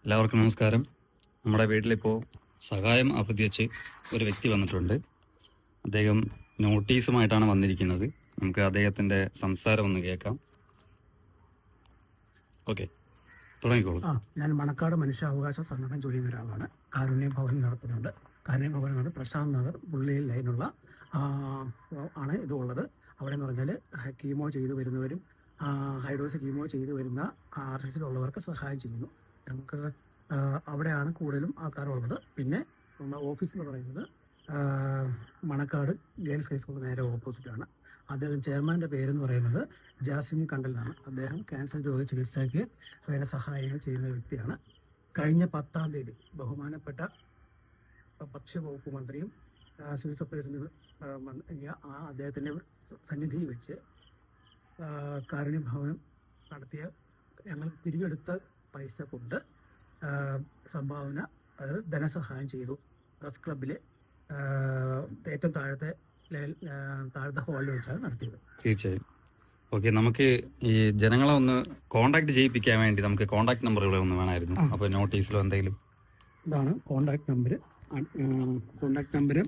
എല്ലാവർക്കും നമസ്കാരം. നമ്മുടെ വീട്ടിലിപ്പോൾ സഹായം അഭ്യർത്ഥിച്ച് ഒരു വ്യക്തി വന്നിട്ടുണ്ട്. അദ്ദേഹം നോട്ടീസുമായിട്ടാണ് വന്നിരിക്കുന്നത്. നമുക്ക് അദ്ദേഹത്തിൻ്റെ സംസാരം ഒന്ന് കേൾക്കാം. ഓക്കെ, തുടങ്ങിക്കോളൂ. ഞാൻ മണക്കാട് മനുഷ്യാവകാശ സംഘടന ജോലി ചെയ്യുന്ന ഒരാളാണ്. കാരുണ്യ ഭവൻ നടത്തുന്നുണ്ട്. കാരുണ്യ ഭവൻ എന്ന് പറഞ്ഞാൽ പ്രശാന്ത് നഗർ പുള്ളിയിൽ ലൈനുള്ള ആണ് ഇതുള്ളത്. അവിടെ എന്ന് പറഞ്ഞാൽ കീമോ ചെയ്ത് വരുന്നവരും ഹൈഡോസ് കീമോ ചെയ്ത് വരുന്ന ആർട്ടിസ്റ്റിലുള്ളവർക്ക് സഹായം ചെയ്യുന്നു. നമുക്ക് അവിടെയാണ് കൂടുതലും ആൾക്കാരുള്ളത്. പിന്നെ നമ്മുടെ ഓഫീസ് എന്ന് പറയുന്നത് മണക്കാട് ഗേൾസ് ഹൈസ്കൂൾ നേരെ ഓപ്പോസിറ്റാണ്. അദ്ദേഹം ചെയർമാൻ്റെ പേരെന്ന് പറയുന്നത് ജാസിം കണ്ടലാണ്. അദ്ദേഹം ക്യാൻസർ രോഗ ചികിത്സയ്ക്ക് വേണ്ട സഹായങ്ങൾ ചെയ്യുന്ന വ്യക്തിയാണ്. കഴിഞ്ഞ 10-ാം തീയതി ബഹുമാനപ്പെട്ട ഭക്ഷ്യവകുപ്പ് മന്ത്രിയും സിവിൽ സപ്ലൈസിൻ്റെ അദ്ദേഹത്തിൻ്റെ സന്നിധിയിൽ വെച്ച് കാരുണ്യ ഭവനം നടത്തിയ ഞങ്ങൾ പിരിവെടുത്ത പൈസ കൊണ്ട് സംഭാവന, അതായത് ധനസഹായം ചെയ്തു. പ്രസ് ക്ലബിലെ ഏറ്റവും താഴത്തെ ഹാളിൽ വെച്ചാണ് നടത്തിയത്. തീർച്ചയായും. ഓക്കെ, നമുക്ക് ഈ ജനങ്ങളെ ഒന്ന് കോണ്ടാക്ട് ചെയ്യിപ്പിക്കാൻ വേണ്ടി നമുക്ക് കോണ്ടാക്ട് നമ്പറുകൾ ഒന്ന് വേണമായിരുന്നു. അപ്പോൾ നോട്ടീസിലോ എന്തെങ്കിലും. ഇതാണ് കോണ്ടാക്ട് നമ്പർ. കോണ്ടാക്ട് നമ്പർ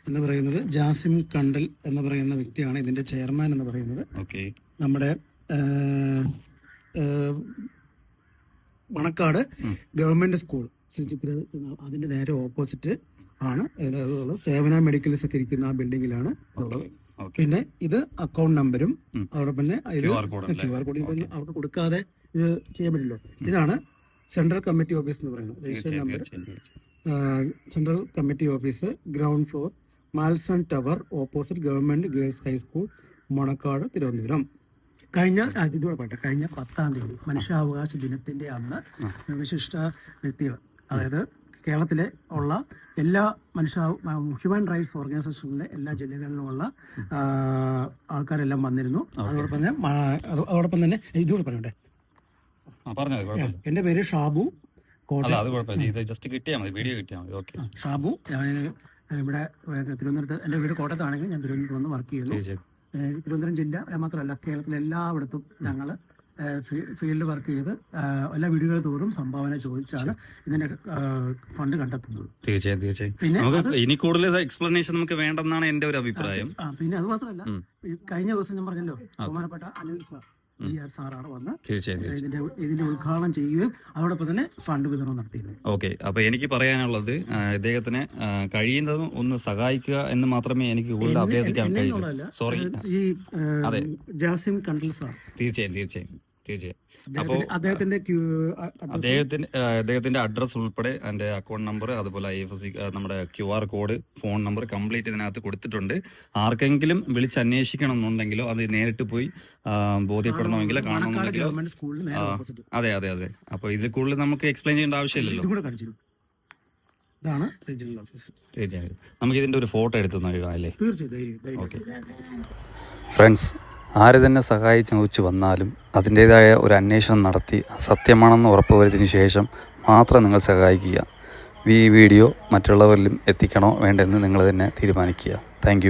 എന്ന് പറയുന്നത് ജാസിം കണ്ടൽ എന്ന് പറയുന്ന വ്യക്തിയാണ് ഇതിൻ്റെ ചെയർമാൻ എന്ന് പറയുന്നത്. ഓക്കെ, നമ്മുടെ മണക്കാട് ഗവൺമെന്റ് സ്കൂൾ അതിന്റെ നേരെ ഓപ്പോസിറ്റ് ആണ് സേവന മെഡിക്കൽസ് ഒക്കെ ഇരിക്കുന്ന ആ ബിൽഡിങ്ങിലാണ് ഉള്ളത്. പിന്നെ ഇത് അക്കൗണ്ട് നമ്പരും അതോടൊപ്പം തന്നെ ഇത് QR കോഡ് അവർക്ക് കൊടുക്കാതെ ഇത് ചെയ്യാൻ പറ്റില്ലോ. ഇതാണ് സെൻട്രൽ കമ്മിറ്റി ഓഫീസ് എന്ന് പറയുന്നത്. Register number central committee office, ground floor, Malson tower, opposite government girls high school, Manakkad, Thiruvananthapuram. കഴിഞ്ഞ 10-ാം തീയതി മനുഷ്യാവകാശ ദിനത്തിൻ്റെ അന്ന് വിശിഷ്ട വ്യക്തികൾ, അതായത് കേരളത്തിലെ ഉള്ള എല്ലാ ഹ്യൂമൻ റൈറ്റ്സ് ഓർഗനൈസേഷനിലെ എല്ലാ ജില്ലകളിലുമുള്ള ആൾക്കാരെല്ലാം വന്നിരുന്നു. അതോടൊപ്പം തന്നെ ഇതുകൂടെ പറയണ്ടേ, എൻ്റെ പേര് ഷാബു ഷാബു. ഞാൻ ഇവിടെ തിരുവനന്തപുരത്ത്, എൻ്റെ വീട് കോട്ടയത്താണെങ്കിൽ ഞാൻ തിരുവനന്തപുരത്ത് വന്ന് വർക്ക് ചെയ്യുന്നു. തിരുവനന്തപുരം ജില്ല മാത്രമല്ല, കേരളത്തിലെ എല്ലായിടത്തും ഞങ്ങൾ ഫീൽഡ് വർക്ക് ചെയ്ത് എല്ലാ വീടുകൾ തോറും സംഭാവന ചോദിച്ചാണ് ഇതിന്റെ ഫണ്ട് കണ്ടെത്തുന്നത്. തീർച്ചയായും. പിന്നെ ഇനി കൂടുതൽ എക്സ്പ്ലനേഷൻ നമുക്ക് വേണ്ടെന്നാണ് എൻ്റെ ഒരു അഭിപ്രായം. പിന്നെ അത് മാത്രമല്ല, കഴിഞ്ഞ ദിവസം ഞാൻ പറഞ്ഞല്ലോ, ബഹുമാനപ്പെട്ട അനിൽ GR സാറാണ് വന്ന് ഇതിന്റെ ഉദ്ഘാടനം ചെയ്യുകയും അതോടൊപ്പം തന്നെ ഫണ്ട് വിതരണം നടത്തിയിരുന്നു. ഓക്കെ, അപ്പൊ എനിക്ക് പറയാനുള്ളത് ഇദ്ദേഹത്തിന് കഴിയുന്നതും ഒന്ന് സഹായിക്കുക എന്ന് മാത്രമേ എനിക്ക് കൂടുതൽ അഭ്യർത്ഥിക്കാൻ കഴിയൂ. സോറി, ഈ ജാസിം കണ്ടൽ സാർ. തീർച്ചയായും. അപ്പോൾ അദ്ദേഹത്തിന്റെ അഡ്രസ് ഉൾപ്പെടെ എൻ്റെ അക്കൗണ്ട് നമ്പർ, അതുപോലെ IFSC നമ്മുടെ QR code, phone number complete ഇതിനകത്ത് കൊടുത്തിട്ടുണ്ട്. ആർക്കെങ്കിലും വിളിച്ചന്വേഷിക്കണം എന്നുണ്ടെങ്കിലോ അത് നേരിട്ട് പോയി ബോധ്യപ്പെടണമെങ്കിലോ കാണണമെന്നുണ്ടെങ്കിലോ. അതെ. അപ്പോൾ ഇതിൽ കൂടുതൽ നമുക്ക് എക്സ്പ്ലെയിൻ ചെയ്യേണ്ട ആവശ്യമില്ലല്ലോ. തീർച്ചയായും നമുക്ക് ഇതിന്റെ ഒരു ഫോട്ടോ എടുത്തു നോക്കാം അല്ലേ? ഓക്കെ ഫ്രണ്ട്സ്, ആര് തന്നെ സഹായിച്ച് ചോദിച്ചു വന്നാലും അതിൻ്റേതായ ഒരു അന്വേഷണം നടത്തി സത്യമാണെന്ന് ഉറപ്പുവരുത്തിയതിനു ശേഷം മാത്രം നിങ്ങൾ സഹായിക്കുക. ഈ വീഡിയോ മറ്റുള്ളവരിലും എത്തിക്കണോ വേണ്ടെന്ന് നിങ്ങൾ തന്നെ തീരുമാനിക്കുക. താങ്ക്